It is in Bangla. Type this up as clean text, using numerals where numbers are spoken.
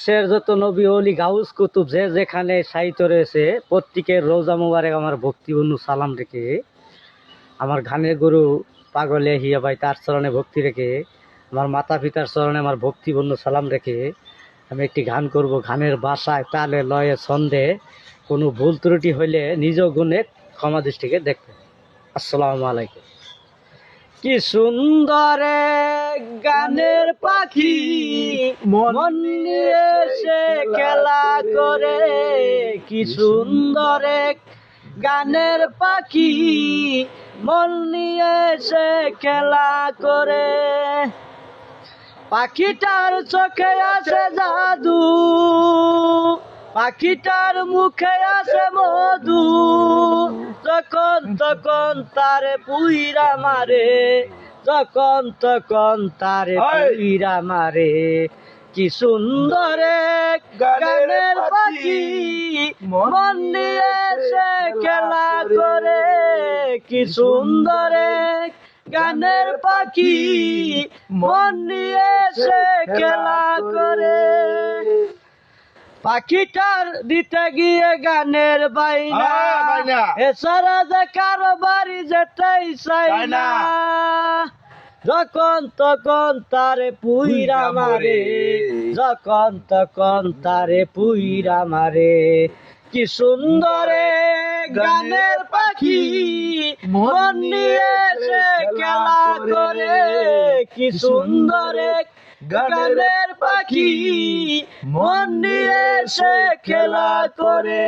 বিশ্বের যত নবী ওলি গাউস কুতুব যে যেখানে সাহিত্য রয়েছে প্রত্যেকের রোজা মুবারক আমার ভক্তিপূর্ণ সালাম রেখে, আমার গানের গুরু পাগলে হিয়া ভাই তার চরণে ভক্তি রেখে, আমার মাতা পিতার চরণে আমার ভক্তিপূর্ণ সালাম রেখে আমি একটি গান করব। গানের ভাষায়, তালে, লয়ে, ছন্দে কোনো ভুল ত্রুটি হইলে নিজ গুণে ক্ষমা দৃষ্টিকে দেখবেন। আসসালামু আলাইকুম। কি সুন্দর এক গানের পাখি মন নিয়ে সে খেলা করে, কি সুন্দর এক গানের পাখি মন নিয়ে সে খেলা করে। পাখিটার চোখে আছে জাদু, পাখিটার মুখে আছে মধু, যখন তখন তারে পুইরা মারে, যখন তখন তারে পুইরা মারে। কি সুন্দর এক গানের পাখি মন নিয়ে সে খেলা করে, কি সুন্দর এক গানের পাখি মন নিয়ে সে খেলা করে। পাখিটার দিতে গিয়ে গানের বাইনা, এছাড়া যে কারো বাড়ি যেতেই চাই না, যখন তখন তারে পুইরা মারে, যখন তখন তারে পুইরা মারে। কি সুন্দর গানের পাখি মন নিয়ে সে খেলা করে, কি সুন্দর গানের পাখি মন নিয়ে সে খেলা করে।